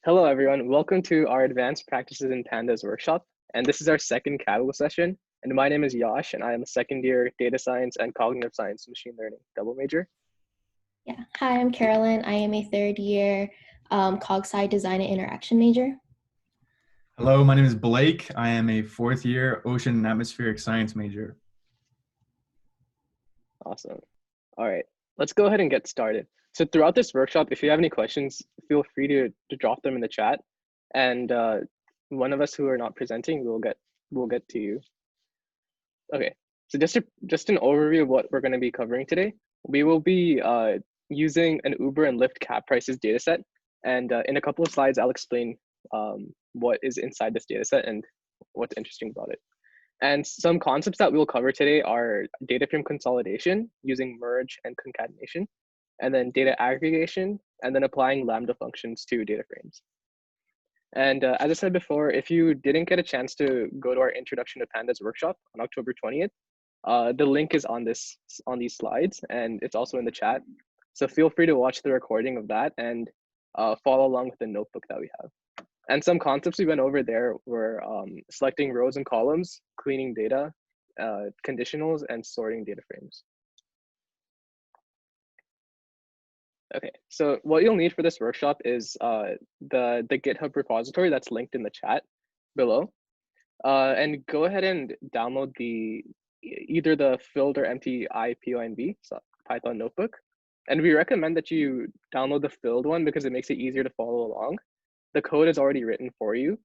Hello, everyone. Welcome to our Advanced Practices in Pandas workshop. And this is our second Kaggle session. And my name is Yash, and I am a second year data science and cognitive science machine learning double major. Yeah. Hi, I'm Carolyn. I am a third year cog sci design and interaction major. Hello, my name is Blake. I am a fourth year ocean and atmospheric science major. Awesome. All right, let's go ahead and get started. So throughout this workshop, if you have any questions, feel free to drop them in the chat. And one of us who are not presenting, we'll get to you. Okay, so just an overview of what we're going to be covering today. We will be using an Uber and Lyft cab prices dataset. And in a couple of slides, I'll explain what is inside this dataset and what's interesting about it. And some concepts that we'll cover today are data frame consolidation using merge and concatenation, and then data aggregation, and then applying Lambda functions to data frames. And as I said before, if you didn't get a chance to go to our Introduction to Pandas workshop on October 20th, the link is on these slides, and it's also in the chat. So feel free to watch the recording of that and follow along with the notebook that we have. And some concepts we went over there were selecting rows and columns, cleaning data, conditionals, and sorting data frames. Okay, so what you'll need for this workshop is the GitHub repository that's linked in the chat below. And go ahead and download either the filled or empty IPONV, so Python notebook. And we recommend that you download the filled one because it makes it easier to follow along. The code is already written for you.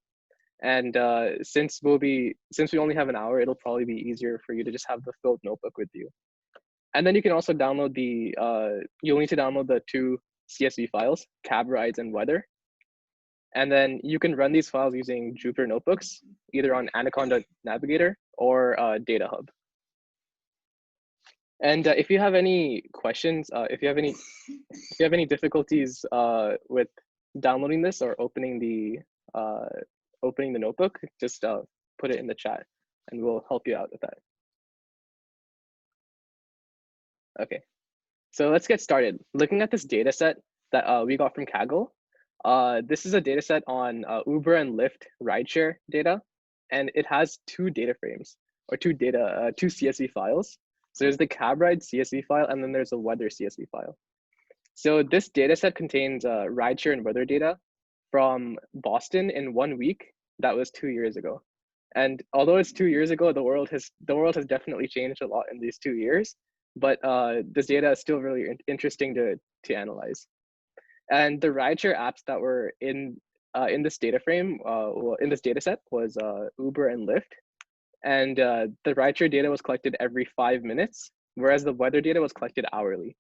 And since we only have an hour, it'll probably be easier for you to just have the filled notebook with you. And then you can also download you'll need to download the two CSV files, cab rides and weather. And then you can run these files using Jupyter Notebooks, either on Anaconda Navigator or Data Hub. And if you have any questions, if you have any difficulties with downloading this or opening the notebook, just put it in the chat and we'll help you out with that. Okay, so let's get started. Looking at this data set that we got from Kaggle, this is a data set on Uber and Lyft rideshare data, and it has two data frames or two CSV files. So there's the cab ride CSV file, and then there's a weather CSV file. So this data set contains rideshare and weather data from Boston in 1 week. That was 2 years ago. And although it's 2 years ago, the world has definitely changed a lot in these 2 years. But this data is still really interesting to analyze. And the rideshare apps that were in this data frame, in this data set, was Uber and Lyft. And the rideshare data was collected every 5 minutes, whereas the weather data was collected hourly.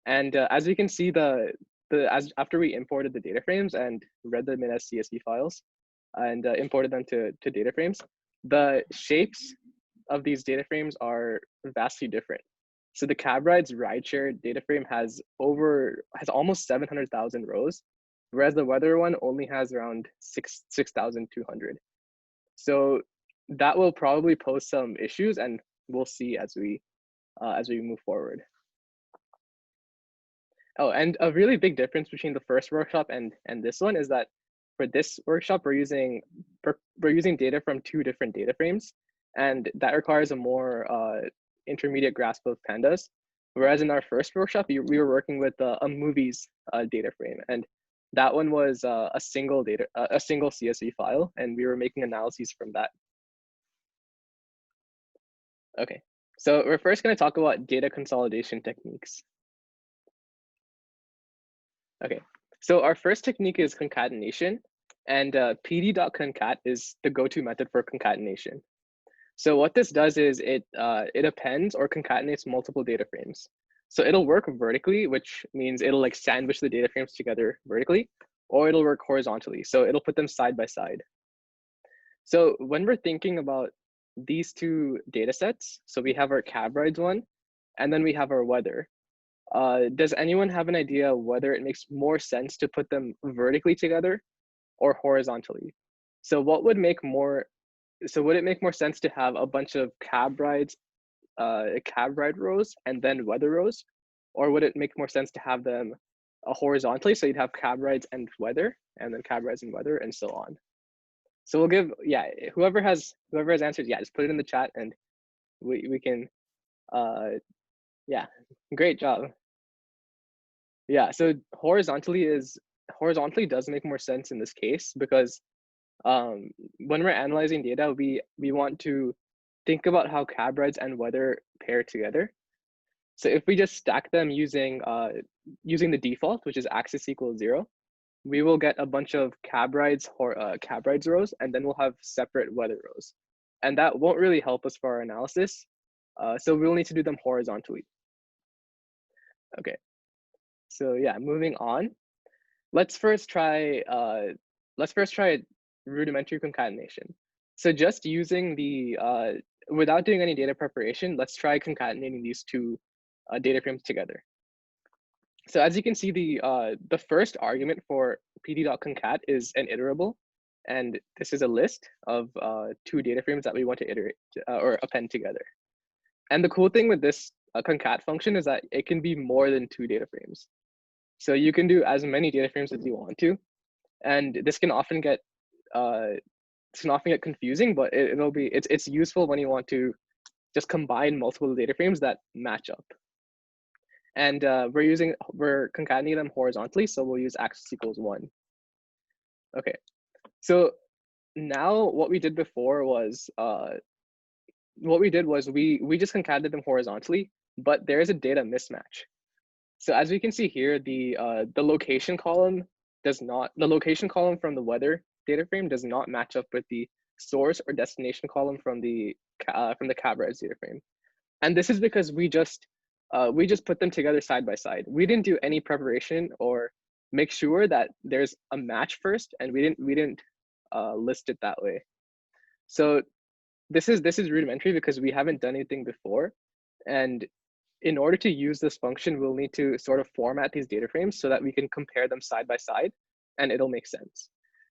And as we can see, after we imported the data frames and read them in as CSV files and imported them to data frames, the shapes of these data frames are vastly different. So the cab rides rideshare data frame has almost 700,000 rows, whereas the weather one only has around 6,200. So that will probably pose some issues, and we'll see as we move forward. Oh, and a really big difference between the first workshop and this one is that for this workshop we're using data from two different data frames, and that requires a more intermediate grasp of pandas. Whereas in our first workshop, we were working with a movies data frame, and that one was a single CSV file, and we were making analyses from that. Okay, so we're first going to talk about data consolidation techniques. Okay, so our first technique is concatenation, and pd.concat is the go-to method for concatenation. So what this does is it appends or concatenates multiple data frames. So it'll work vertically, which means it'll like sandwich the data frames together vertically, or it'll work horizontally. So it'll put them side by side. So when we're thinking about these two data sets, so we have our cab rides one, and then we have our weather. Does anyone have an idea whether it makes more sense to put them vertically together or horizontally? So would it make more sense to have a bunch of cab ride rows and then weather rows, or would it make more sense to have them horizontally. So you'd have cab rides and weather, and then cab rides and weather, and so on. So we'll give, yeah, whoever has answers, yeah, just put it in the chat, and we can, yeah, great job. Yeah, so horizontally does make more sense in this case, because when we're analyzing data, we want to think about how cab rides and weather pair together. So if we just stack them using the default, which is axis equals 0, we will get a bunch of cab rides rows, and then we'll have separate weather rows. And that won't really help us for our analysis. So we'll need to do them horizontally. Okay, so yeah, moving on. Let's first try rudimentary concatenation. So just using the, without doing any data preparation, let's try concatenating these two data frames together. So as you can see, the first argument for pd.concat is an iterable, and this is a list of two data frames that we want to iterate or append together. And the cool thing with this concat function is that it can be more than two data frames. So you can do as many data frames as you want to, and this can often get confusing, but it's useful when you want to just combine multiple data frames that match up. And we're concatenating them horizontally, so we'll use axis equals 1. Okay, so now what we did before was we just concatenated them horizontally, but there is a data mismatch. So as we can see here, the location column the location column from the weather data frame does not match up with the source or destination column from the cab rides data frame. And this is because we just put them together side by side. We didn't do any preparation or make sure that there's a match first, and we didn't list it that way. So this is rudimentary because we haven't done anything before, and in order to use this function, we'll need to sort of format these data frames so that we can compare them side by side, and it'll make sense.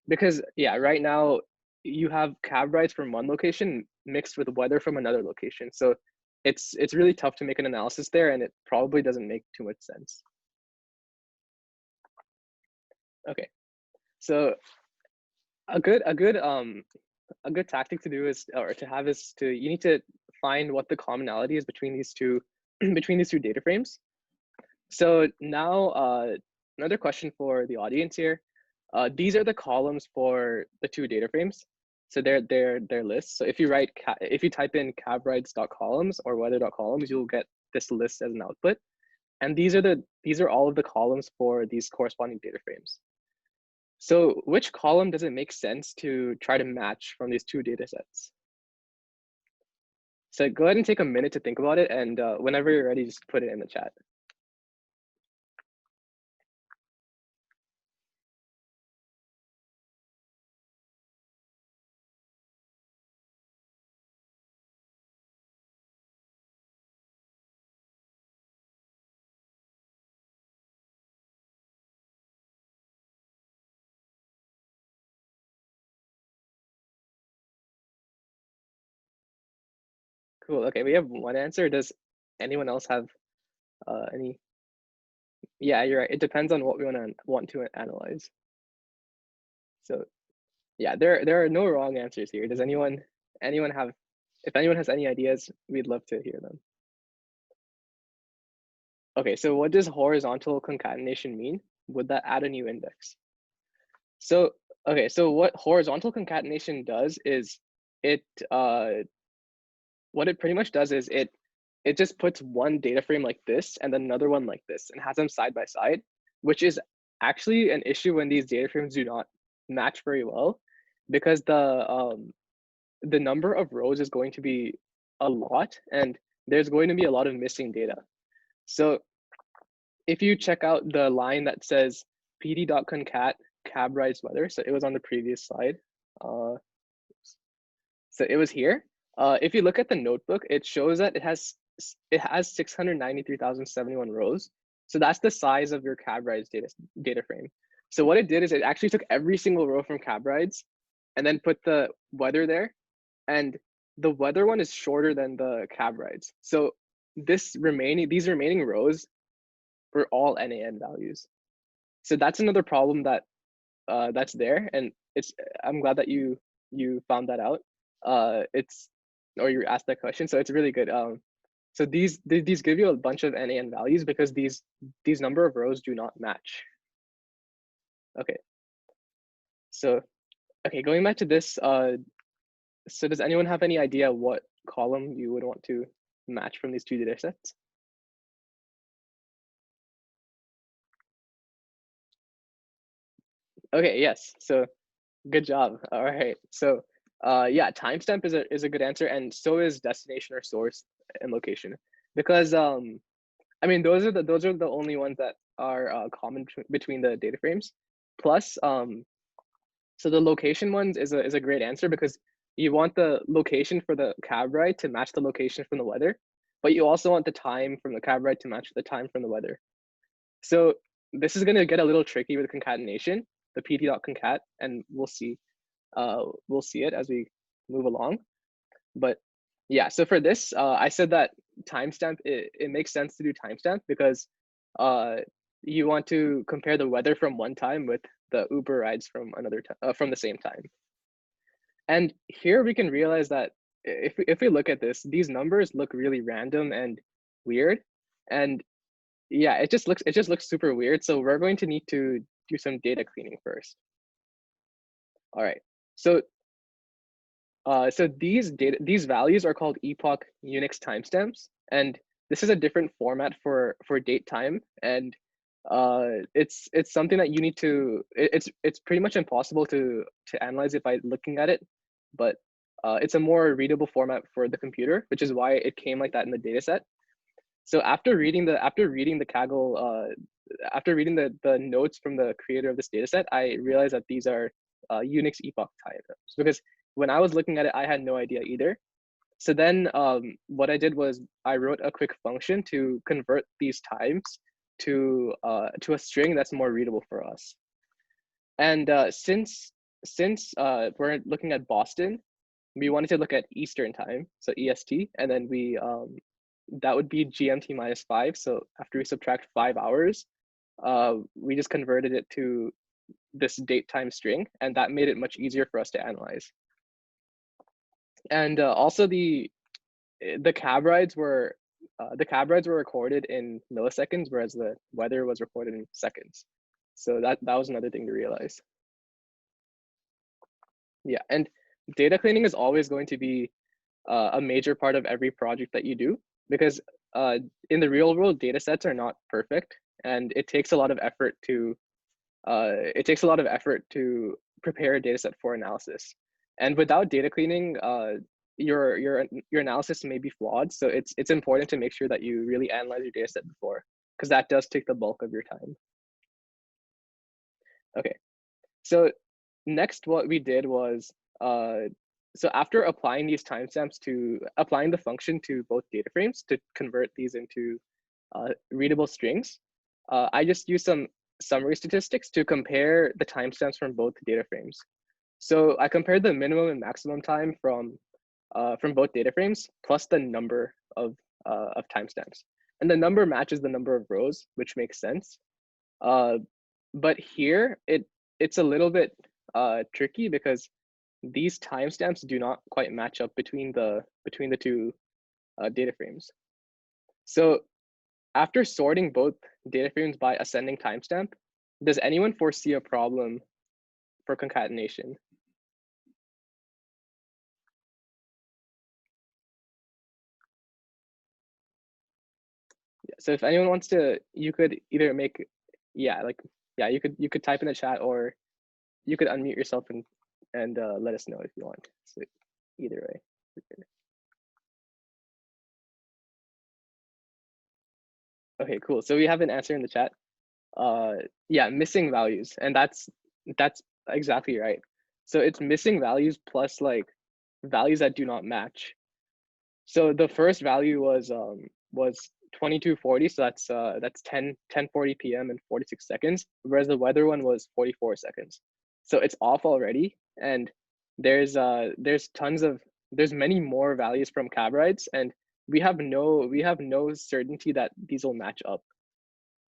Because yeah, right now you have cab rides from one location mixed with weather from another location. So it's really tough to make an analysis there, and it probably doesn't make too much sense. Okay, so a good tactic to do is, or to have, is you need to find what the commonality is between these two data frames. So now another question for the audience here. These are the columns for the two data frames. So they're lists. So if you type in cabrides.columns or weather.columns, you'll get this list as an output. And these are all of the columns for these corresponding data frames. So which column does it make sense to try to match from these two data sets? So go ahead and take a minute to think about it, and whenever you're ready, just put it in the chat. Cool. Okay, we have one answer. Does anyone else have any? Yeah, you're right. It depends on what we want to analyze. So yeah, there are no wrong answers here. Does anyone have? If anyone has any ideas, we'd love to hear them. Okay, so what does horizontal concatenation mean? Would that add a new index? So okay, so what horizontal concatenation does is what it pretty much does is it just puts one data frame like this and then another one like this and has them side by side, which is actually an issue when these data frames do not match very well, because the number of rows is going to be a lot, and there's going to be a lot of missing data. So if you check out the line that says pd.concat cab rides weather, so it was on the previous slide. So it was here. If you look at the notebook, it shows that it has 693,071 rows. So that's the size of your cab rides data frame. So what it did is it actually took every single row from cab rides and then put the weather there. And the weather one is shorter than the cab rides. So these remaining rows were all NaN values. So that's another problem that that's there, and I'm glad that you found that out. Or you asked that question, so it's really good. So these give you a bunch of NaN values because these number of rows do not match. Okay. So okay, going back to this, so does anyone have any idea what column you would want to match from these two data sets? Okay, yes. So good job. All right. So yeah, timestamp is a good answer, and so is destination or source and location, because I mean those are the only ones that are common between the data frames. Plus so the location ones is a great answer because you want the location for the cab ride to match the location from the weather, but you also want the time from the cab ride to match the time from the weather. So this is going to get a little tricky with concatenation, the pt.concat, and we'll see it as we move along. But yeah, so for this, I said that timestamp, it makes sense to do timestamp because you want to compare the weather from one time with the Uber rides from another from the same time. And here we can realize that if we look at this, these numbers look really random and weird. And yeah, it just looks super weird. So we're going to need to do some data cleaning first. All right. So so these values are called epoch Unix timestamps, and this is a different format for date time, and it's something that you need to. It's pretty much impossible to analyze it by looking at it, but it's a more readable format for the computer, which is why it came like that in the data set. So after reading the Kaggle, after reading the notes from the creator of this data set, I realized that these are Unix epoch timestamps, because when I was looking at it, I had no idea either. So then what I did was I wrote a quick function to convert these times to a string that's more readable for us. And since we're looking at Boston, we wanted to look at Eastern time, so EST, and then we that would be GMT minus 5. So after we subtract 5 hours, we just converted it to this date time string, and that made it much easier for us to analyze. And also the cab rides were recorded in milliseconds, whereas the weather was recorded in seconds. So that was another thing to realize. Yeah, and data cleaning is always going to be a major part of every project that you do, because in the real world, data sets are not perfect, and it takes a lot of effort to prepare a data set for analysis. And without data cleaning, your analysis may be flawed. So it's important to make sure that you really analyze your data set before, because that does take the bulk of your time. Okay, so next what we did was so after applying these timestamps applying the function to both data frames to convert these into readable strings, I just used some summary statistics to compare the timestamps from both data frames. So I compared the minimum and maximum time from both data frames plus the number of timestamps, and the number matches the number of rows, which makes sense. But here it's a little bit tricky because these timestamps do not quite match up between the two data frames. So after sorting both data frames by ascending timestamp, does anyone foresee a problem for concatenation? Yeah, so if anyone wants to, you could either make, yeah, you could type in the chat, or you could unmute yourself and let us know if you want. So either way. Okay, cool. So we have an answer in the chat. Yeah, missing values, and that's exactly right. So it's missing values plus like values that do not match. So the first value was 2240, so that's 10:40 p.m. and 46 seconds, whereas the weather one was 44 seconds. So it's off already, and there's many more values from cab rides, and we have no certainty that these will match up.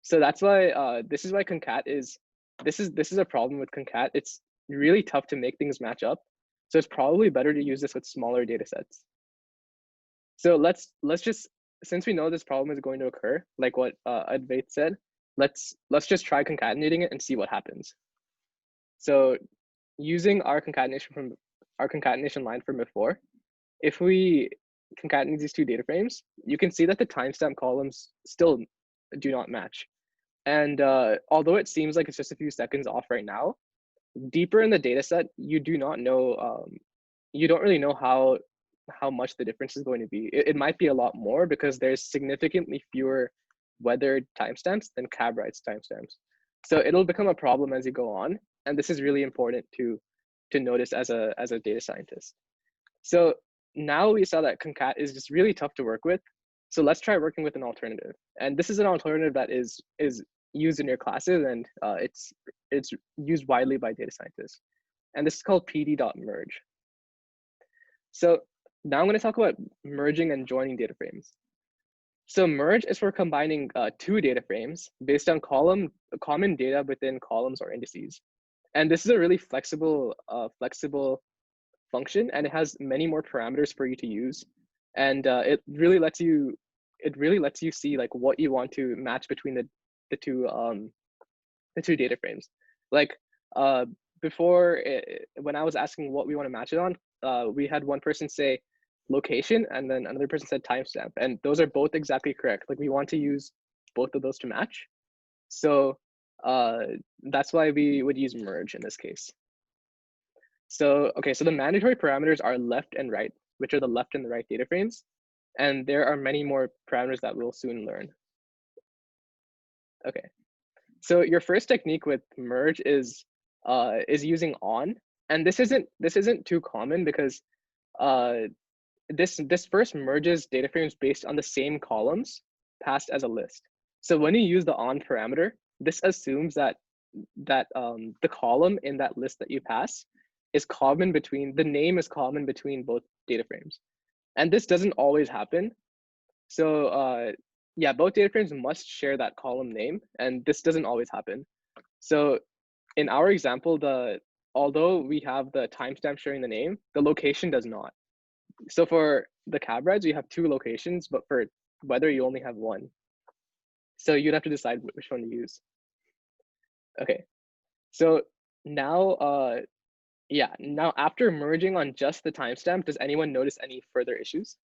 So that's why this is why concat is this is a problem with concat. It's really tough to make things match up. So it's probably better to use this with smaller data sets. So let's just, since we know this problem is going to occur, like what Advait said, let's just try concatenating it and see what happens. So using our concatenation line from before, if we concatenate these two data frames, you can see that the timestamp columns still do not match. And although it seems like it's just a few seconds off right now, deeper in the data set, you do not know, you don't really know how much the difference is going to be. It might be a lot more because there's significantly fewer weathered timestamps than cab rights timestamps. So it'll become a problem as you go on. And this is really important to notice as a data scientist. So now we saw that concat is just really tough to work with. So let's try working with an alternative. And this is an alternative that is used in your classes, and it's used widely by data scientists. And this is called pd.merge. So now I'm going to talk about merging and joining data frames. So merge is for combining two data frames based on common data within columns or indices. And this is a really flexible function, and it has many more parameters for you to use. And it really lets you see like what you want to match between the two data frames. Like before, when I was asking what we want to match it on, we had one person say location, and then another person said timestamp, and those are both exactly correct. Like we want to use both of those to match. So that's why we would use merge in this case. So, okay, so the mandatory parameters are left and right, which are the left and the right data frames. And there are many more parameters that we'll soon learn. Okay, so your first technique with merge is using on. And this isn't too common because this first merges data frames based on the same columns passed as a list. So when you use the on parameter, this assumes that the column in that list that you pass is common between, the name is common between both data frames. And this doesn't always happen. So yeah, both data frames must share that column name, and this doesn't always happen. So in our example, although we have the timestamp sharing the name, the location does not. So for the cab rides, you have two locations, but for weather, you only have one. So you'd have to decide which one to use. Okay, so now, yeah, now after merging on just the timestamp, does anyone notice any further issues?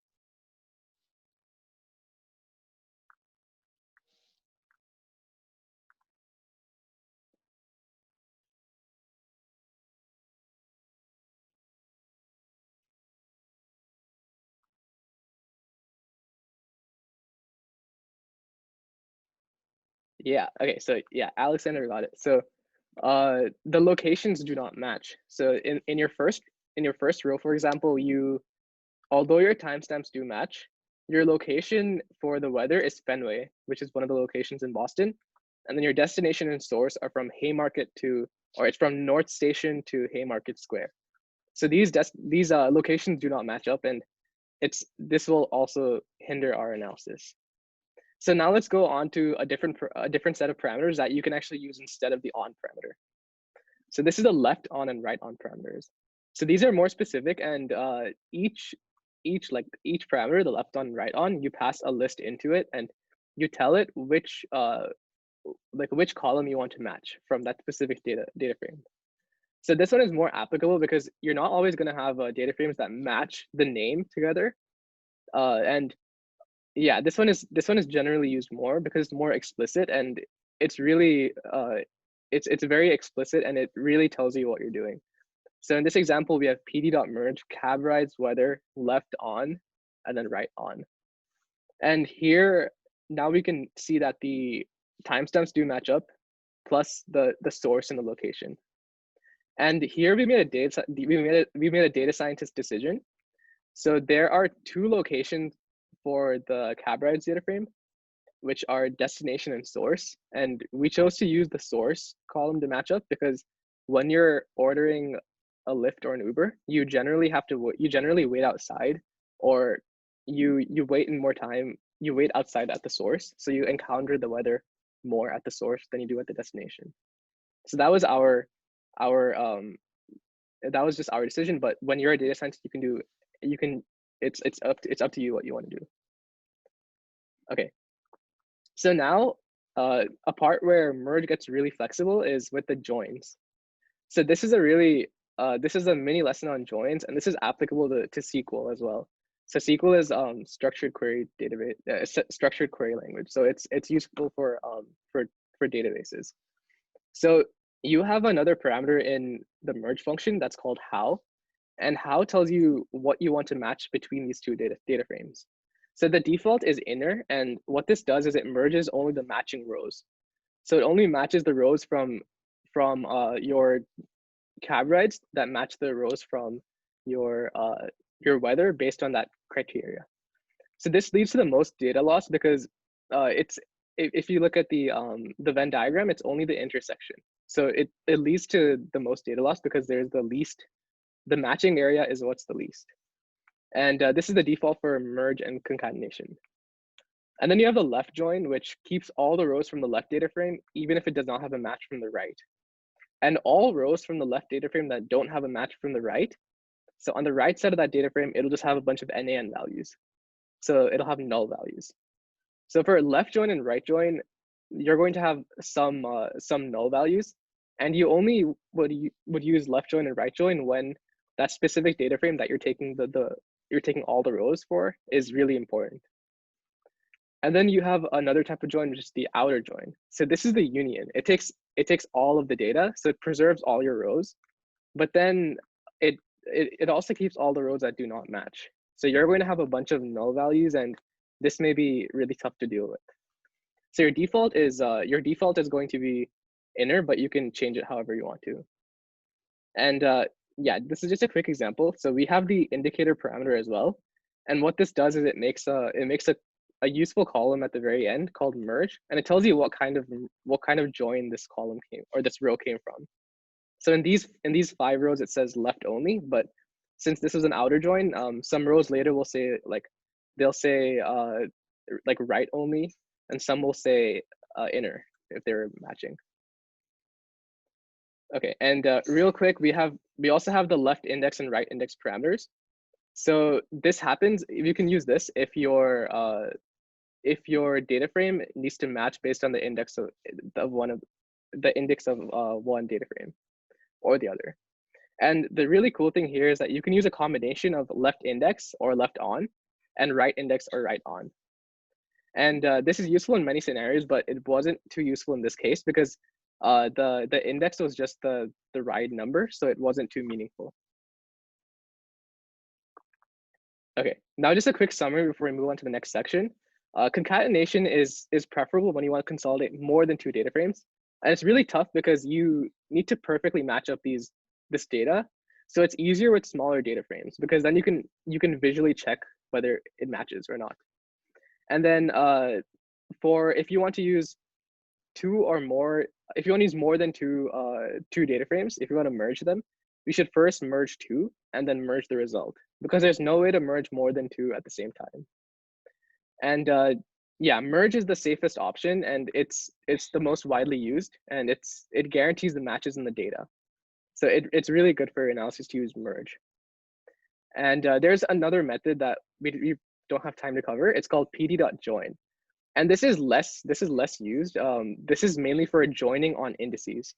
Yeah, okay, so yeah, Alexander got it. So the locations do not match. So in your first row, for example, although your timestamps do match, your location for the weather is Fenway, which is one of the locations in Boston. And then your destination and source are from Haymarket or it's from North Station to Haymarket Square. So these locations do not match up, and this will also hinder our analysis. So now let's go on to a different set of parameters that you can actually use instead of the on parameter. So this is the left on and right on parameters. So these are more specific, and each parameter, the left on, right on, you pass a list into it, and you tell it which column you want to match from that specific data frame. So this one is more applicable because you're not always going to have data frames that match the name together, and yeah, this one is generally used more because it's more explicit, and it's really it's very explicit, and it really tells you what you're doing. So in this example, we have pd.merge cab rides weather left on and then right on. And here now we can see that the timestamps do match up, plus the source and the location. And here we made a data scientist decision. So there are two locations for the cab rides data frame, which are destination and source. And we chose to use the source column to match up because when you're ordering a Lyft or an Uber, you generally wait outside, or you wait in more time, you wait outside at the source. So you encounter the weather more at the source than you do at the destination. So that was that was just our decision. But when you're a data scientist, it's up to you what you want to do. Okay. So now a part where merge gets really flexible is with the joins. So this is a mini lesson on joins, and this is applicable to SQL as well. So SQL is structured query database, structured query language. So it's useful for databases. So you have another parameter in the merge function that's called how, and how tells you what you want to match between these two data frames. So the default is inner, and what this does is it merges only the matching rows. So it only matches the rows from your cab rides that match the rows from your weather based on that criteria. So this leads to the most data loss because if you look at the Venn diagram, it's only the intersection. So it leads to the most data loss because there's the matching area is what's the least. And this is the default for merge and concatenation. And then you have the left join, which keeps all the rows from the left data frame, even if it does not have a match from the right. And all rows from the left data frame that don't have a match from the right. So on the right side of that data frame, it'll just have a bunch of NaN values. So it'll have null values. So for left join and right join, you're going to have some null values, and you only would use left join and right join when that specific data frame that you're taking you're taking all the rows for is really important. And then you have another type of join, which is the outer join. So this is the union. It takes all of the data, so it preserves all your rows, but then it also keeps all the rows that do not match. So you're going to have a bunch of null values, and this may be really tough to deal with. So your default is going to be inner, but you can change it however you want to. And yeah, this is just a quick example. So we have the indicator parameter as well, and what this does is it makes a useful column at the very end called merge, and it tells you what kind of join this column came or this row came from. So in these 5 rows it says left only, but since this is an outer join, some rows later will say they'll say like right only, and some will say inner if they're matching. Okay, and real quick, we also have the left index and right index parameters. So this happens, you can use this if your data frame needs to match based on the index of one data frame or the other. And the really cool thing here is that you can use a combination of left index or left on and right index or right on. And this is useful in many scenarios, but it wasn't too useful in this case because the index was just the ride number, so it wasn't too meaningful. Okay, now just a quick summary before we move on to the next section. Concatenation is preferable when you want to consolidate more than 2 data frames. And it's really tough because you need to perfectly match up this data. So it's easier with smaller data frames because then you can visually check whether it matches or not. And then if you want to use 2 or more, if you want to use more than two data frames, if you want to merge them, we should first merge 2 and then merge the result, because there's no way to merge more than 2 at the same time. And yeah, merge is the safest option, and it's the most widely used, and it guarantees the matches in the data. So it's really good for analysis to use merge. And there's another method that we don't have time to cover. It's called pd.join. And this is less used. This is mainly for joining on indices.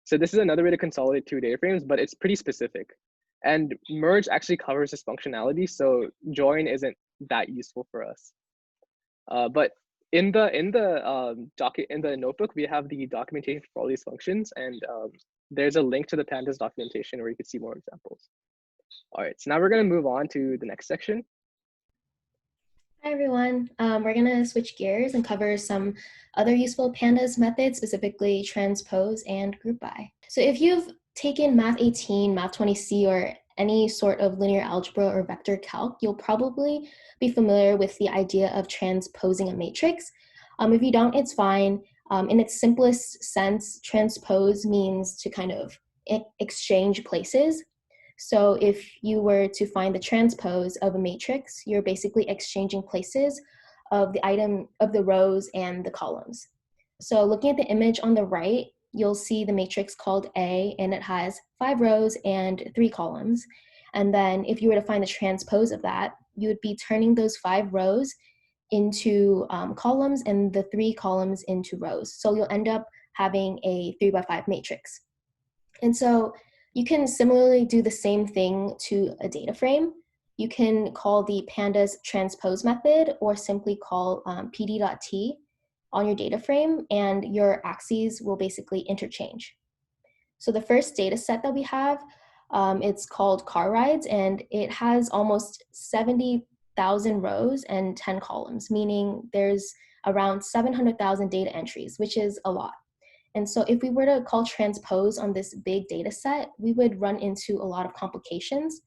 So this is another way to consolidate 2 data frames, but it's pretty specific. And merge actually covers this functionality, so join isn't that useful for us. But in the notebook, we have the documentation for all these functions, and there's a link to the Pandas documentation where you can see more examples. All right, so now we're going to move on to the next section. Hi everyone, we're going to switch gears and cover some other useful Pandas methods, specifically Transpose and Groupby. So if you've taken Math 18, Math 20C, or any sort of linear algebra or vector calc, you'll probably be familiar with the idea of transposing a matrix. If you don't, it's fine. In its simplest sense, transpose means to kind of exchange places. So if you were to find the transpose of a matrix, you're basically exchanging places of the rows and the columns. So looking at the image on the right, you'll see the matrix called A, and it has 5 rows and 3 columns. And then if you were to find the transpose of that, you would be turning those 5 rows into columns and the 3 columns into rows. So you'll end up having a 3 by 5 matrix. And so you can similarly do the same thing to a data frame. You can call the Pandas transpose method or simply call pd.t on your data frame, and your axes will basically interchange. So the first data set that we have, it's called car rides, and it has almost 70,000 rows and 10 columns, meaning there's around 700,000 data entries, which is a lot. And so if we were to call transpose on this big data set, we would run into a lot of complications.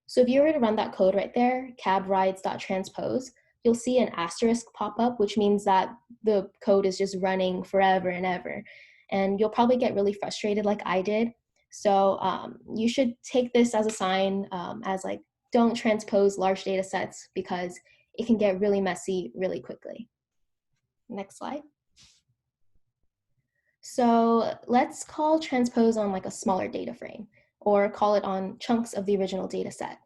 So if you were to run that code right there, cabrides.transpose, you'll see an asterisk pop up, which means that the code is just running forever and ever. And you'll probably get really frustrated like I did. So you should take this as a sign as like, don't transpose large data sets because it can get really messy really quickly. Next slide. So let's call transpose on like a smaller data frame, or call it on chunks of the original data set.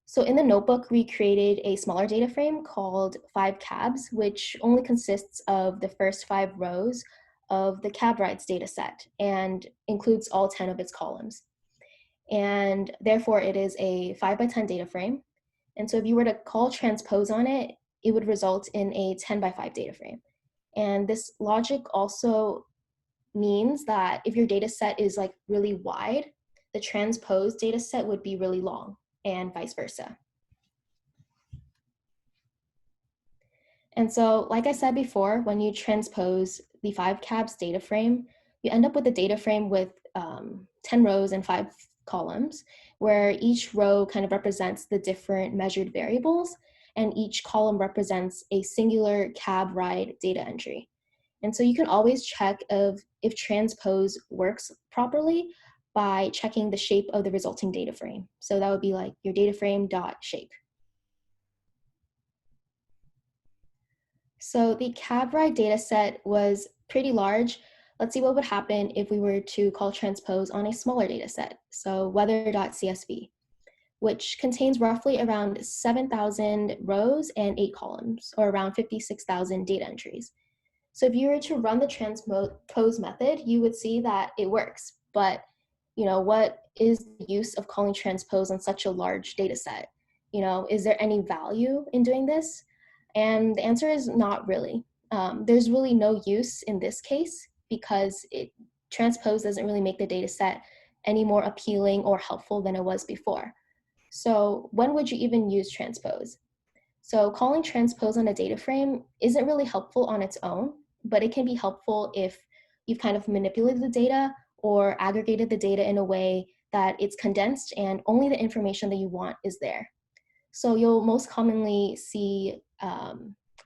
So in the notebook, we created a smaller data frame called 5 cabs, which only consists of the first 5 rows of the cab rides data set and includes all 10 of its columns. And therefore it is a 5 by 10 data frame. And so if you were to call transpose on it, it would result in a 10 by 5 data frame. And this logic also means that if your data set is like really wide, the transpose data set would be really long, and vice versa. And so, like I said before, when you transpose the 5 cabs data frame, you end up with a data frame with 10 rows and 5 columns, where each row kind of represents the different measured variables, and each column represents a singular cab ride data entry. And so you can always check if transpose works properly by checking the shape of the resulting data frame. So that would be like your data frame dot shape. So the cab ride data set was pretty large. Let's see what would happen if we were to call transpose on a smaller data set. So weather.csv, which contains roughly around 7,000 rows and 8 columns, or around 56,000 data entries. So if you were to run the transpose method, you would see that it works. But what is the use of calling transpose on such a large data set? Is there any value in doing this? And the answer is not really. There's really no use in this case because transpose doesn't really make the data set any more appealing or helpful than it was before. So when would you even use transpose? So calling transpose on a data frame isn't really helpful on its own, but it can be helpful if you've kind of manipulated the data or aggregated the data in a way that it's condensed and only the information that you want is there. So you'll most commonly see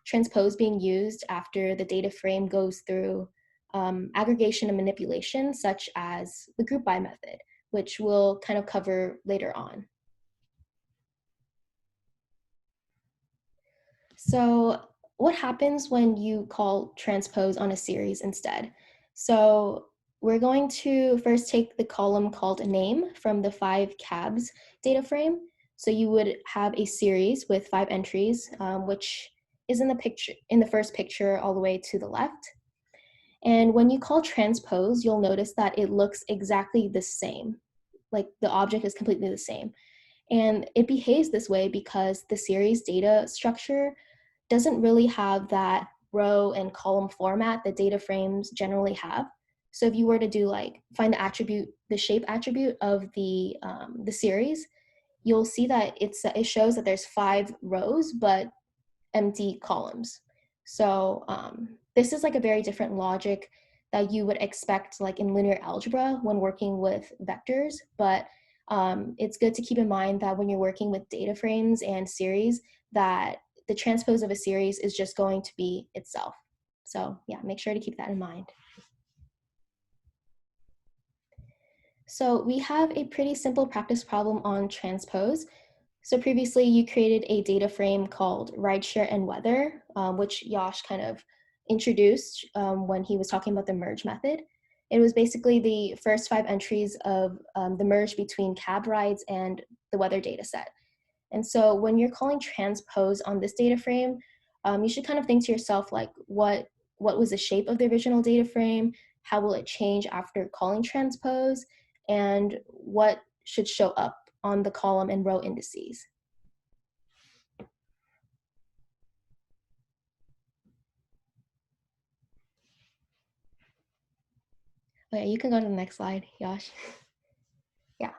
transpose being used after the data frame goes through aggregation and manipulation, such as the Groupby method, which we'll kind of cover later on. So what happens when you call transpose on a series instead? So we're going to first take the column called name from the 5 cabs data frame. So you would have a series with 5 entries, which is in the first picture all the way to the left. And when you call transpose, you'll notice that it looks exactly the same. Like the object is completely the same. And it behaves this way because the series data structure doesn't really have that row and column format that data frames generally have. So if you were to do find the shape attribute of the series, you'll see that it shows that there's 5 rows but empty columns. So this is a very different logic that you would expect in linear algebra when working with vectors, but it's good to keep in mind that when you're working with data frames and series, that the transpose of a series is just going to be itself. So yeah, make sure to keep that in mind. So we have a pretty simple practice problem on transpose. So previously you created a data frame called rideshare and weather, which Yash kind of introduced when he was talking about the merge method. It was basically the first 5 entries of the merge between cab rides and the weather data set. And so when you're calling transpose on this data frame, you should kind of think to yourself, like, what was the shape of the original data frame? How will it change after calling transpose? And what should show up on the column and row indices? Okay, you can go to the next slide, Yash. Yeah,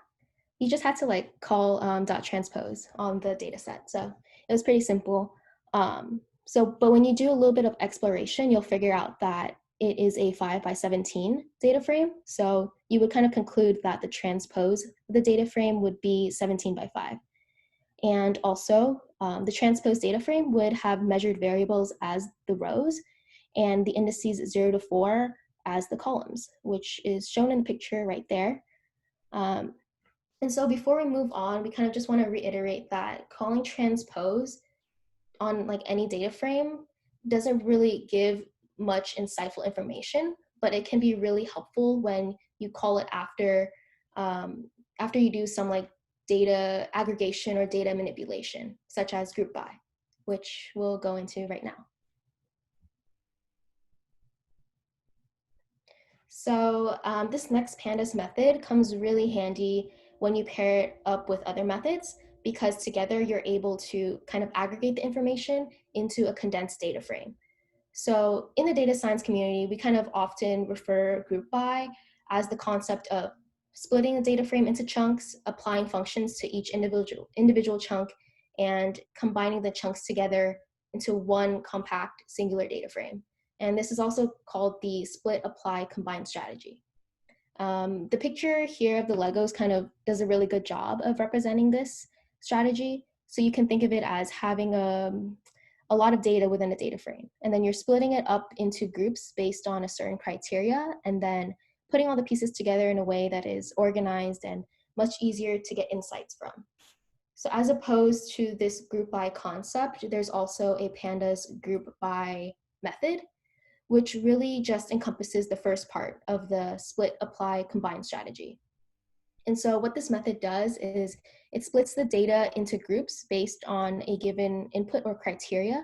you just had to like call dot transpose on the data set. So it was pretty simple. But when you do a little bit of exploration, you'll figure out that it is a 5x17 data frame. So you would kind of conclude that the transpose of the data frame would be 17x5. And also the transpose data frame would have measured variables as the rows and the indices 0 to 4 as the columns, which is shown in the picture right there. And so before we move on, we kind of just want to reiterate that calling transpose on like any data frame doesn't really give much insightful information, but it can be really helpful when you call it after you do some like data aggregation or data manipulation, such as group by, which we'll go into right now. So this next Pandas method comes really handy when you pair it up with other methods, because together you're able to kind of aggregate the information into a condensed data frame. So in the data science community, we kind of often refer group by as the concept of splitting a data frame into chunks, applying functions to each individual chunk, and combining the chunks together into one compact singular data frame. And this is also called the split, apply, combine strategy. The picture here of the Legos kind of does a really good job of representing this strategy. So you can think of it as having a lot of data within a data frame. And then you're splitting it up into groups based on a certain criteria, and then putting all the pieces together in a way that is organized and much easier to get insights from. So as opposed to this group by concept, there's also a Pandas group by method, which really just encompasses the first part of the split, apply, combine strategy. And so what this method does is it splits the data into groups based on a given input or criteria.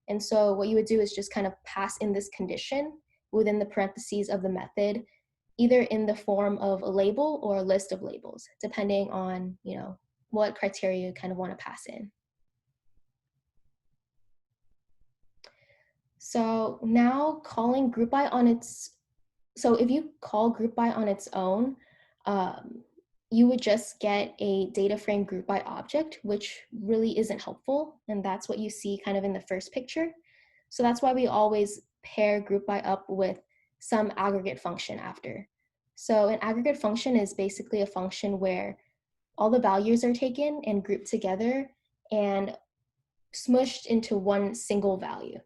And so what you would do is just kind of pass in this condition within the parentheses of the method, either in the form of a label or a list of labels, depending on, you know, what criteria you kind of want to pass in. So now calling group by on its, so if you call group by on its own, you would just get a data frame group by object, which really isn't helpful. And that's what you see kind of in the first picture. So that's why we always pair group by up with some aggregate function after. So an aggregate function is basically a function where all the values are taken and grouped together and smushed into one single value.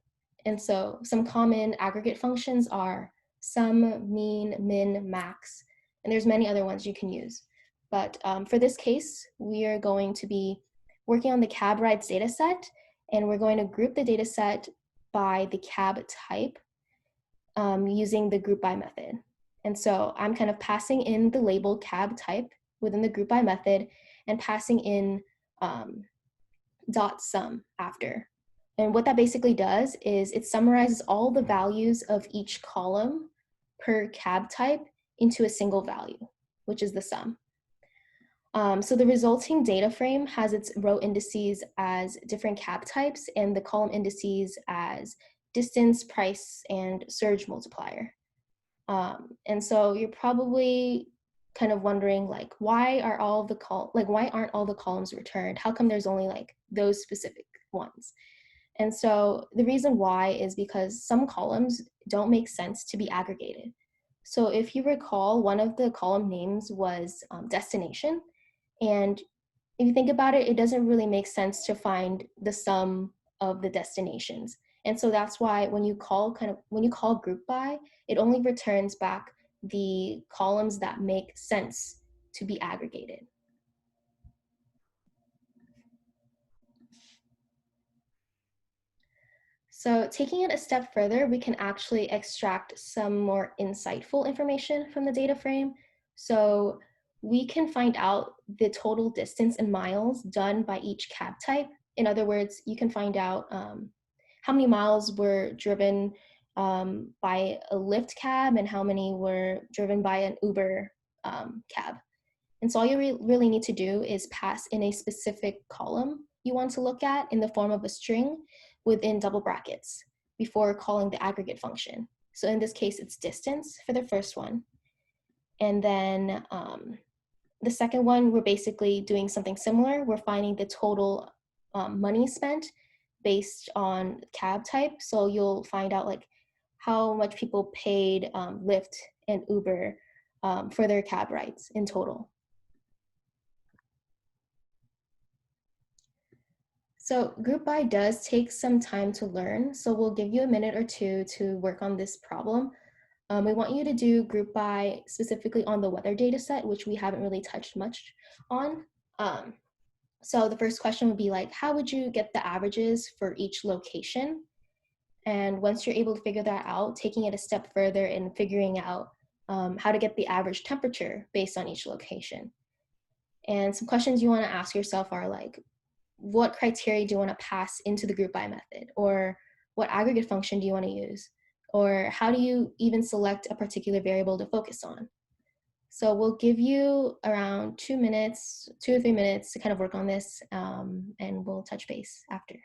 And so some common aggregate functions are sum, mean, min, max, and there's many other ones you can use. But for this case, we are going to be working on the cab rides data set, and we're going to group the data set by the cab type using the group by method. And so I'm kind of passing in the label cab type within the group by method and passing in dot sum after. And what that basically does is it summarizes all the values of each column per cab type into a single value, which is the sum. So the resulting data frame has its row indices as different cab types and the column indices as distance, price, and surge multiplier. And so you're probably kind of wondering, like, why aren't all the columns returned? How come there's only like those specific ones? And so the reason why is because some columns don't make sense to be aggregated. So if you recall, one of the column names was destination. And if you think about it, it doesn't really make sense to find the sum of the destinations. And so that's why when you call group by, it only returns back the columns that make sense to be aggregated. So taking it a step further, we can actually extract some more insightful information from the data frame. So we can find out the total distance in miles done by each cab type. In other words, you can find out how many miles were driven by a Lyft cab and how many were driven by an Uber cab. And so all you really need to do is pass in a specific column you want to look at in the form of a string within double brackets before calling the aggregate function. So in this case, it's distance for the first one. And then the second one, we're basically doing something similar. We're finding the total money spent based on cab type. So you'll find out like how much people paid Lyft and Uber for their cab rides in total. So group by does take some time to learn, so we'll give you a minute or two to work on this problem. We want you to do group by specifically on the weather data set, which we haven't really touched much on. So the first question would be like, how would you get the averages for each location? And once you're able to figure that out, taking it a step further and figuring out how to get the average temperature based on each location. And some questions you want to ask yourself are like, what criteria do you want to pass into the group by method? Or what aggregate function do you want to use? Or how do you even select a particular variable to focus on? So we'll give you around 2 minutes, 2 or 3 minutes to kind of work on this, and we'll touch base after.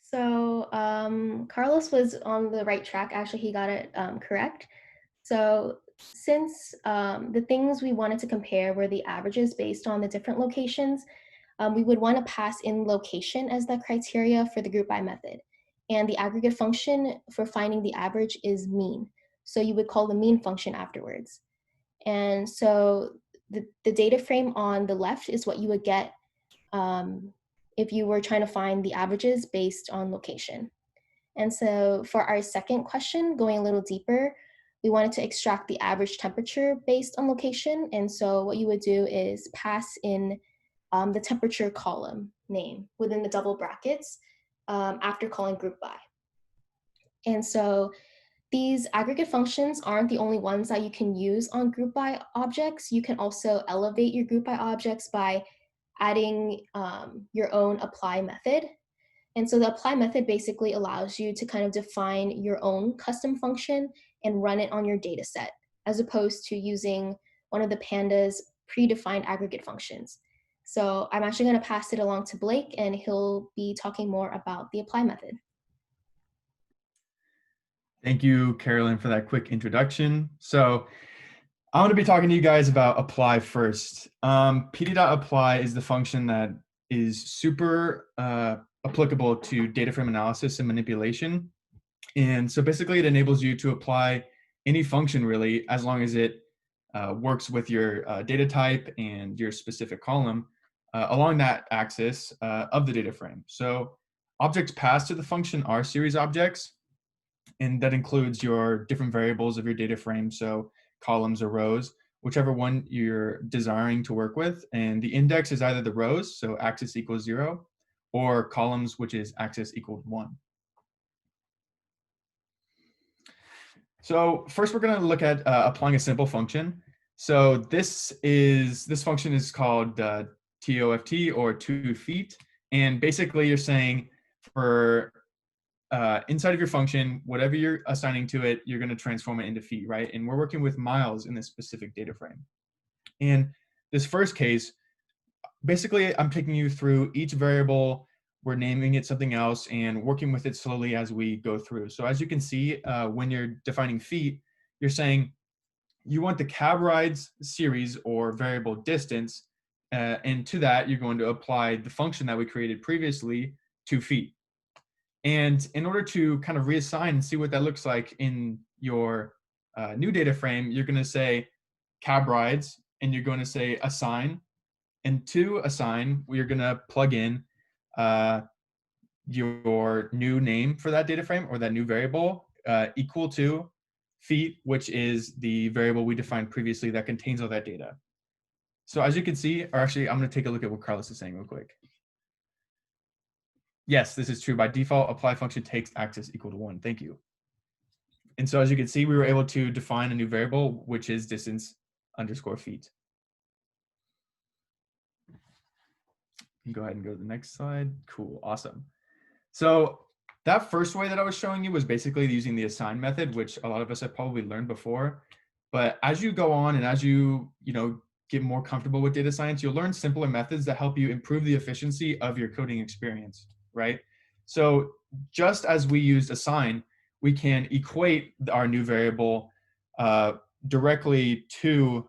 So Carlos was on the right track. Actually, he got it correct. So since the things we wanted to compare were the averages based on the different locations, we would want to pass in location as the criteria for the group by method. And the aggregate function for finding the average is mean. So you would call the mean function afterwards. And so the data frame on the left is what you would get if you were trying to find the averages based on location. And so for our second question, going a little deeper, we wanted to extract the average temperature based on location. And so what you would do is pass in the temperature column name within the double brackets after calling group by. And so these aggregate functions aren't the only ones that you can use on group by objects. You can also elevate your group by objects by adding your own apply method. And so the apply method basically allows you to kind of define your own custom function and run it on your data set, as opposed to using one of the Pandas predefined aggregate functions. So I'm actually going to pass it along to Blake, and he'll be talking more about the apply method. Thank you, Carolyn, for that quick introduction. So I want to be talking to you guys about apply first. PD.apply is the function that is super applicable to data frame analysis and manipulation. And so basically it enables you to apply any function really, as long as it works with your data type and your specific column along that axis of the data frame. So objects passed to the function are series objects, and that includes your different variables of your data frame, so columns or rows, whichever one you're desiring to work with. And the index is either the rows, so axis equals 0, or columns, which is axis equals 1. So first we're going to look at applying a simple function. So this function is called TOFT, or 2 feet. And basically you're saying for inside of your function, whatever you're assigning to it, you're going to transform it into feet, right? And we're working with miles in this specific data frame. In this first case, basically I'm taking you through each variable, we're naming it something else and working with it slowly as we go through. So as you can see, when you're defining feet, you're saying you want the cab rides series or variable distance, and to that you're going to apply the function that we created previously, 2 feet. And in order to kind of reassign and see what that looks like in your new data frame, you're going to say cab rides, and you're going to say assign. And to assign, we're going to plug in your new name for that data frame or that new variable equal to feet, which is the variable we defined previously that contains all that data. So as you can see, or actually, I'm going to take a look at what Carlos is saying real quick. Yes, this is true. By default, apply function takes axis equal to 1. Thank you. And so as you can see, we were able to define a new variable, which is distance underscore feet. Go ahead and go to the next slide. Cool, awesome. So that first way that I was showing you was basically using the assign method, which a lot of us have probably learned before. But as you go on and as you get more comfortable with data science, you'll learn simpler methods that help you improve the efficiency of your coding experience, right? So just as we used assign, we can equate our new variable directly to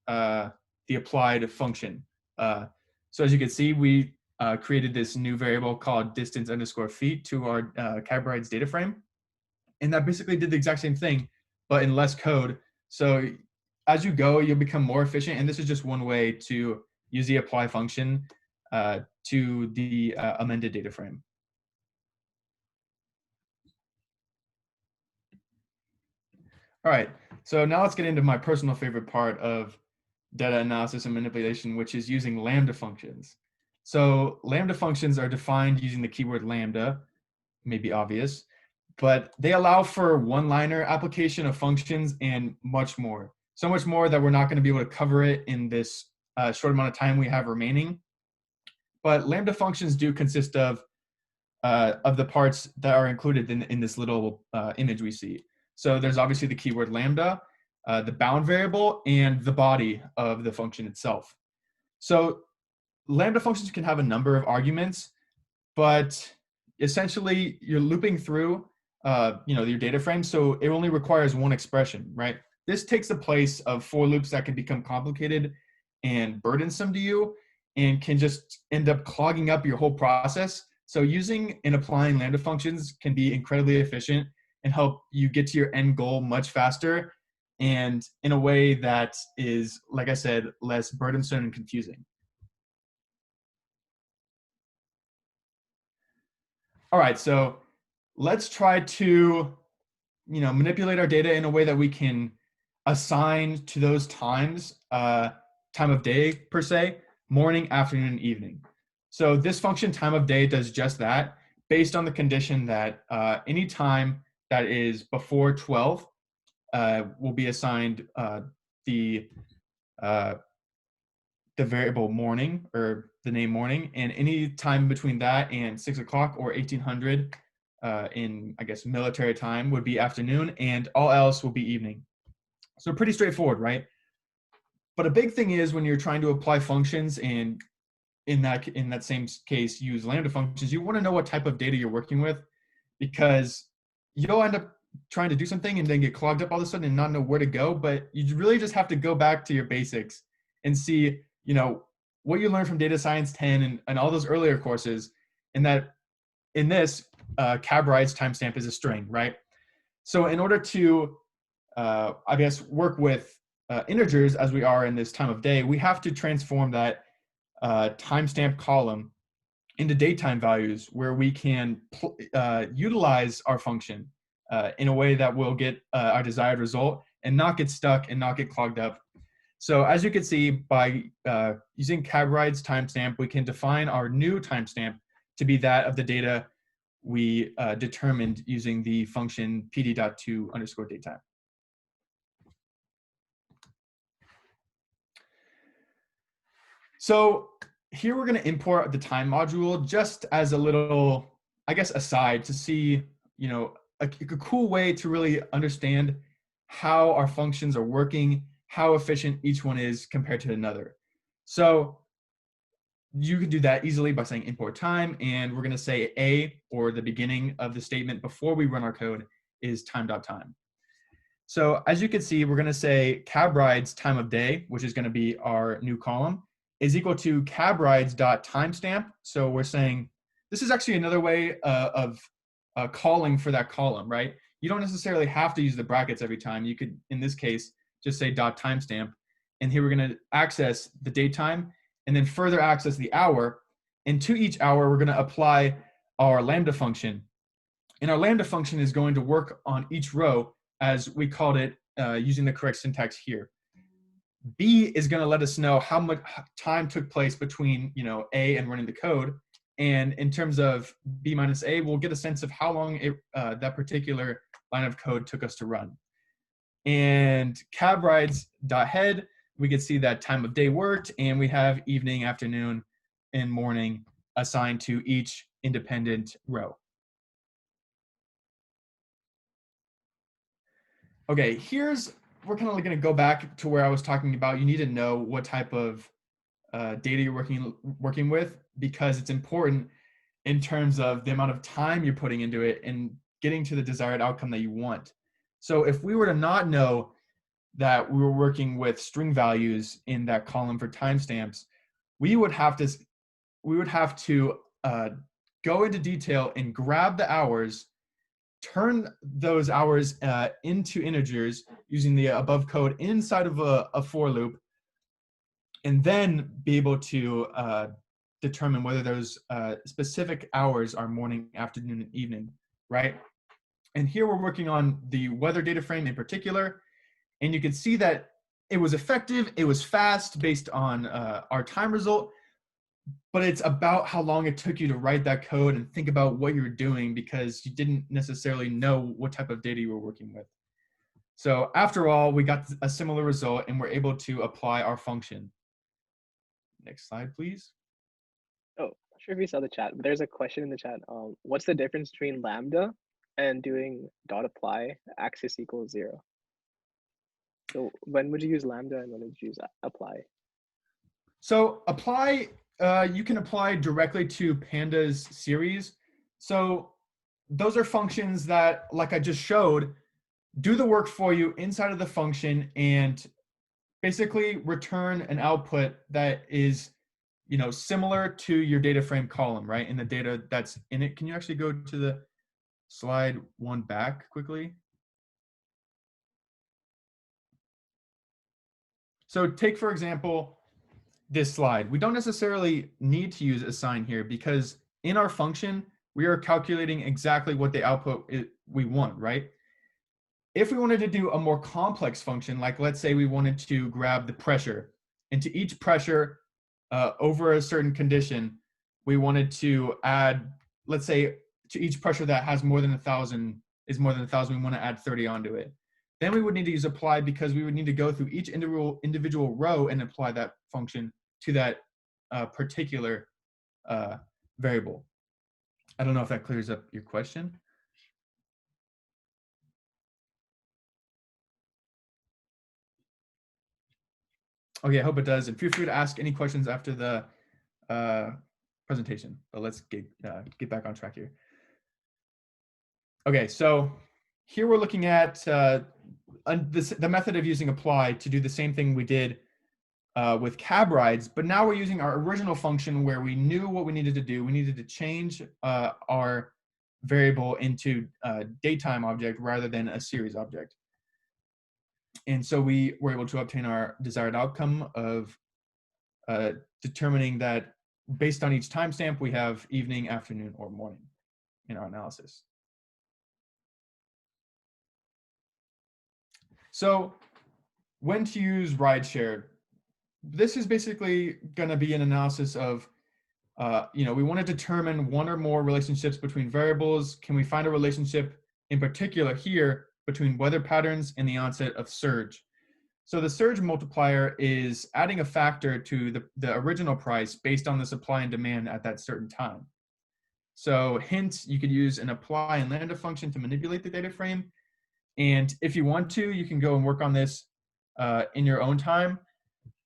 the applied function. So as you can see, we created this new variable called distance underscore feet to our cab rides data frame. And that basically did the exact same thing, but in less code. So as you go, you'll become more efficient. And this is just one way to use the apply function to the amended data frame. All right, so now let's get into my personal favorite part of data analysis and manipulation, which is using lambda functions. So lambda functions are defined using the keyword lambda, may be obvious, but they allow for one-liner application of functions and much more. So much more that we're not going to be able to cover it in this short amount of time we have remaining. But lambda functions do consist of the parts that are included in this little image we see. So there's obviously the keyword lambda, the bound variable, and the body of the function itself. So lambda functions can have a number of arguments, but essentially you're looping through your data frame, so it only requires one expression, right? This takes the place of for loops that can become complicated and burdensome to you and can just end up clogging up your whole process. So using and applying lambda functions can be incredibly efficient and help you get to your end goal much faster and in a way that is, like I said, less burdensome and confusing. All right, so let's try to manipulate our data in a way that we can assign to those times, time of day per se, morning, afternoon, and evening. So this function time of day does just that based on the condition that any time that is before 12 will be assigned the variable morning, or the name morning, and any time between that and 6 o'clock or 1800 in, I guess, military time would be afternoon, and all else will be evening. So pretty straightforward, right? But a big thing is when you're trying to apply functions and in that same case use lambda functions, you want to know what type of data you're working with, because you'll end up trying to do something and then get clogged up all of a sudden and not know where to go. But you really just have to go back to your basics and see what you learned from Data Science 10 and all those earlier courses, and that in this, cab rides timestamp is a string, right? So in order to, I guess, work with integers as we are in this time of day, we have to transform that timestamp column into datetime values where we can utilize our function in a way that will get our desired result and not get stuck and not get clogged up. So as you can see, by using cab rides timestamp, we can define our new timestamp to be that of the data we determined using the function pd.to_datetime. So here we're going to import the time module just as a little, I guess, aside to see, you know, a cool way to really understand how our functions are working, how efficient each one is compared to another. So you can do that easily by saying import time, and we're going to say a, or the beginning of the statement before we run our code, is time.time. So as you can see, we're going to say cab rides time of day, which is going to be our new column, is equal to cab rides.timestamp. So we're saying this is actually another way of calling for that column, right? You don't necessarily have to use the brackets every time. You could, in this case, just say .timestamp. And here we're going to access the datetime and then further access the hour. And to each hour, we're going to apply our lambda function. And our lambda function is going to work on each row as we called it using the correct syntax here. B is going to let us know how much time took place between, you know, A and running the code. And in terms of B minus A, we'll get a sense of how long that particular line of code took us to run. And cab rides.head, we can see that time of day worked, and we have evening, afternoon, and morning assigned to each independent row. Okay, we're kind of going to go back to where I was talking about. You need to know what type of data you're working with, because it's important in terms of the amount of time you're putting into it and getting to the desired outcome that you want. So if we were to not know that we were working with string values in that column for timestamps, we would have to go into detail and grab the hours, turn those hours into integers using the above code inside of a for loop, and then be able to determine whether those specific hours are morning, afternoon, and evening, right? And here we're working on the weather data frame in particular, and you can see that it was effective, it was fast based on our time result, but it's about how long it took you to write that code and think about what you were doing, because you didn't necessarily know what type of data you were working with. So after all, we got a similar result and we're able to apply our function. Next slide, please. Oh, not sure if you saw the chat, but there's a question in the chat. What's the difference between lambda and doing .apply axis equals 0? So when would you use lambda and when would you use apply? So apply, you can apply directly to Pandas series. So those are functions that, like I just showed, do the work for you inside of the function and basically return an output that is, you know, similar to your data frame column, right? And the data that's in it. Can you actually go to the slide one back quickly? So take, for example, this slide. We don't necessarily need to use assign here because in our function, we are calculating exactly what the output we want, right? If we wanted to do a more complex function, like let's say we wanted to grab the pressure, and to each pressure over a certain condition, we wanted to add, let's say to each pressure that has more than 1,000, is more than 1,000, we want to add 30 onto it. Then we would need to use apply because we would need to go through each individual row and apply that function to that particular variable. I don't know if that clears up your question. Okay, I hope it does. And feel free to ask any questions after the presentation. But let's get back on track here. Okay, so here we're looking at the method of using apply to do the same thing we did with cab rides, but now we're using our original function where we knew what we needed to do. We needed to change our variable into a datetime object rather than a series object. And so we were able to obtain our desired outcome of determining that based on each timestamp, we have evening, afternoon, or morning in our analysis. So when to use rideshare? This is basically going to be an analysis of, we want to determine one or more relationships between variables. Can we find a relationship in particular here between weather patterns and the onset of surge? So the surge multiplier is adding a factor to the original price based on the supply and demand at that certain time. So hence, you could use an apply and lambda function to manipulate the data frame. And if you want to, you can go and work on this in your own time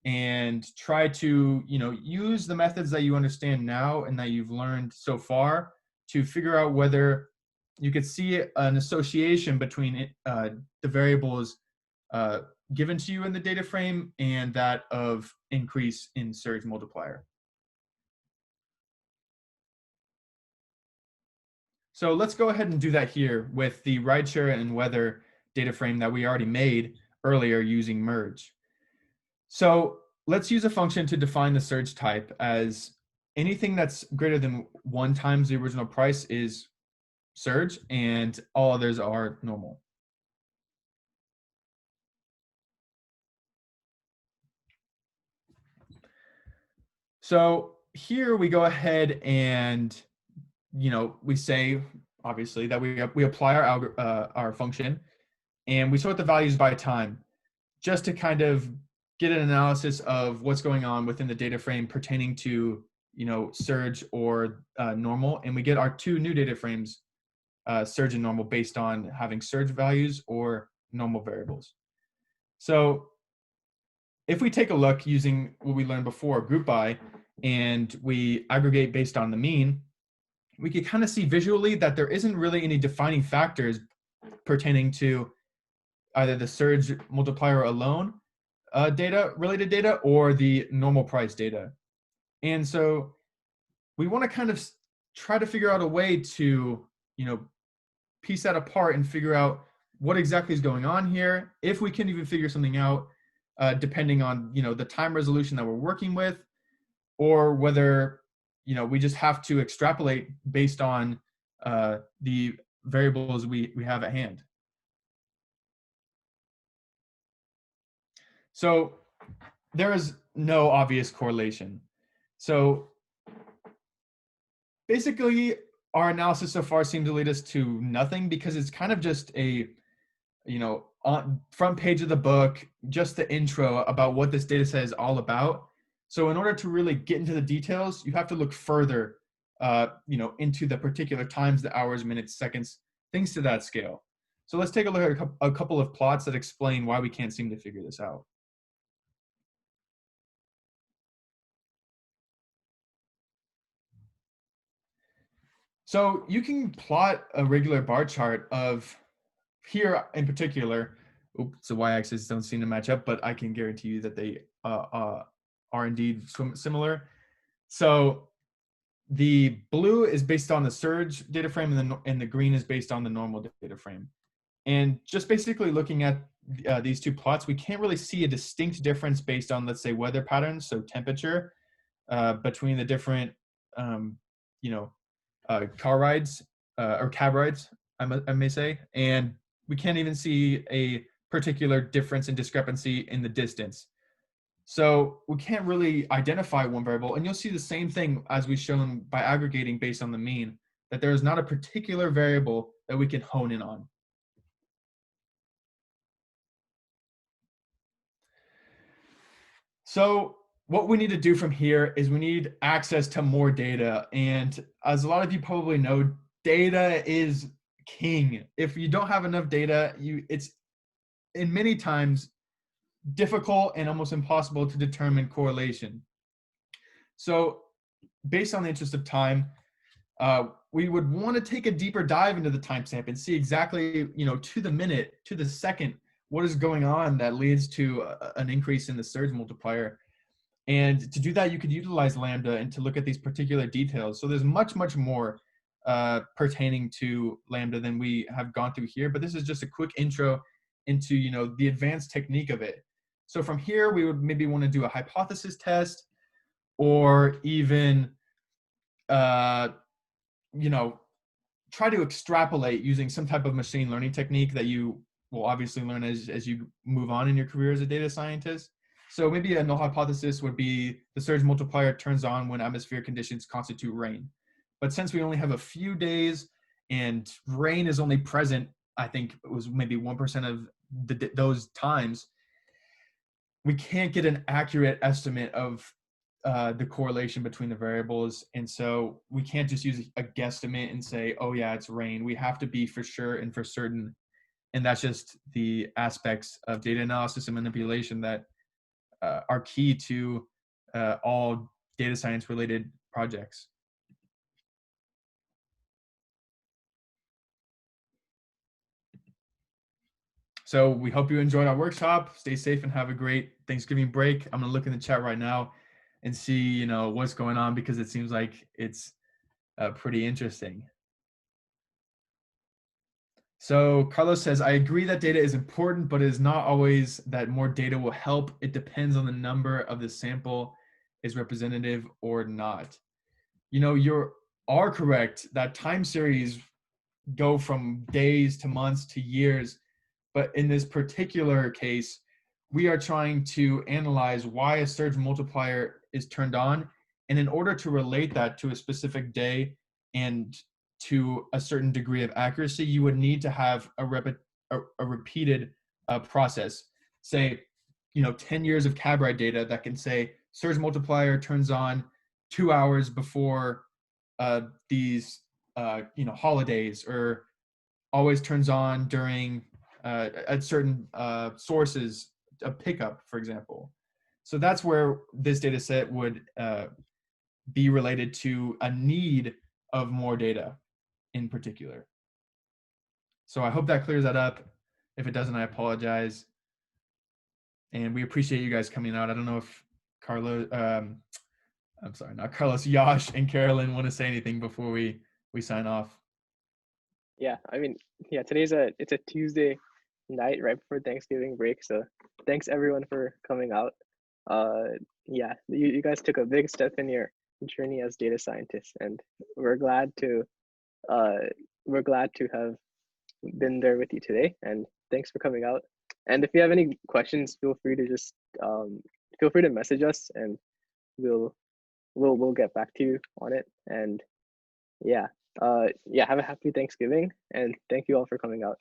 and try to use the methods that you understand now and that you've learned so far to figure out whether you could see an association between the variables given to you in the data frame and that of increase in surge multiplier. So let's go ahead and do that here with the rideshare and weather data frame that we already made earlier using merge. So let's use a function to define the surge type as anything that's greater than 1 times the original price is surge, and all others are normal. So here we go ahead and we say obviously that we apply our function and we sort the values by time just to kind of get an analysis of what's going on within the data frame pertaining to surge or normal, and we get our 2 new data frames, surge and normal, based on having surge values or normal variables. So if we take a look using what we learned before, group by, and we aggregate based on the mean, we can kind of see visually that there isn't really any defining factors pertaining to either the surge multiplier alone related data or the normal price data. And so we want to kind of try to figure out a way to piece that apart and figure out what exactly is going on here, if we can even figure something out, depending on the time resolution that we're working with, or whether we just have to extrapolate based on the variables we have at hand. So there is no obvious correlation. So basically, our analysis so far seems to lead us to nothing, because it's kind of just a on front page of the book, just the intro about what this data set is all about. So in order to really get into the details, you have to look further into the particular times, the hours, minutes, seconds, things to that scale. So let's take a look at a couple of plots that explain why we can't seem to figure this out. So you can plot a regular bar chart of, here in particular, oops, the y-axis don't seem to match up, but I can guarantee you that they are indeed similar. So the blue is based on the surge data frame, and the green is based on the normal data frame. And just basically looking at these 2 plots, we can't really see a distinct difference based on, let's say, weather patterns, so temperature, between the different car rides or cab rides, I may say, and we can't even see a particular difference in discrepancy in the distance. So we can't really identify one variable, and you'll see the same thing as we've shown by aggregating based on the mean, that there is not a particular variable that we can hone in on. So what we need to do from here is we need access to more data. And as a lot of you probably know, data is king. If you don't have enough data, it's in many times difficult and almost impossible to determine correlation. So based on the interest of time, we would want to take a deeper dive into the timestamp and see exactly, to the minute, to the second, what is going on that leads to an increase in the surge multiplier. And to do that, you could utilize Lambda and to look at these particular details. So there's much, much more pertaining to Lambda than we have gone through here, but this is just a quick intro into, you know, the advanced technique of it. So from here, we would maybe want to do a hypothesis test, or even, you know, try to extrapolate using some type of machine learning technique that you will obviously learn as you move on in your career as a data scientist. So maybe a null hypothesis would be the surge multiplier turns on when atmospheric conditions constitute rain. But since we only have a few days and rain is only present, I think it was maybe 1% of those times, we can't get an accurate estimate of the correlation between the variables. And so we can't just use a guesstimate and say, oh yeah, it's rain. We have to be for sure and for certain. And that's just the aspects of data analysis and manipulation that are key to all data science related projects. So we hope you enjoyed our workshop. Stay safe and have a great Thanksgiving break. I'm gonna look in the chat right now and see, you know, what's going on, because it seems like it's pretty interesting. So Carlos says, I agree that data is important, but it is not always that more data will help. It depends on the number of the sample is representative or not. You know, you are correct that time series go from days to months to years. But in this particular case, we are trying to analyze why a surge multiplier is turned on. And in order to relate that to a specific day and to a certain degree of accuracy, you would need to have a repeated process. Say, you know, 10 years of cab ride data that can say surge multiplier turns on 2 hours before these, you know, holidays, or always turns on during at certain sources of pickup, for example. So that's where this data set would be related to a need of more data in particular. So I hope that clears that up. If it doesn't, I apologize. And we appreciate you guys coming out. I don't know if Carlos, I'm sorry, not Carlos, Yash and Carolyn want to say anything before we sign off. Yeah, I mean, yeah, it's a Tuesday night right before Thanksgiving break, so thanks everyone for coming out. Yeah, you guys took a big step in your journey as data scientists, and we're glad to have been there with you today, and thanks for coming out. And if you have any questions, feel free to just feel free to message us, and we'll get back to you on it. And yeah, yeah, have a happy Thanksgiving, and thank you all for coming out.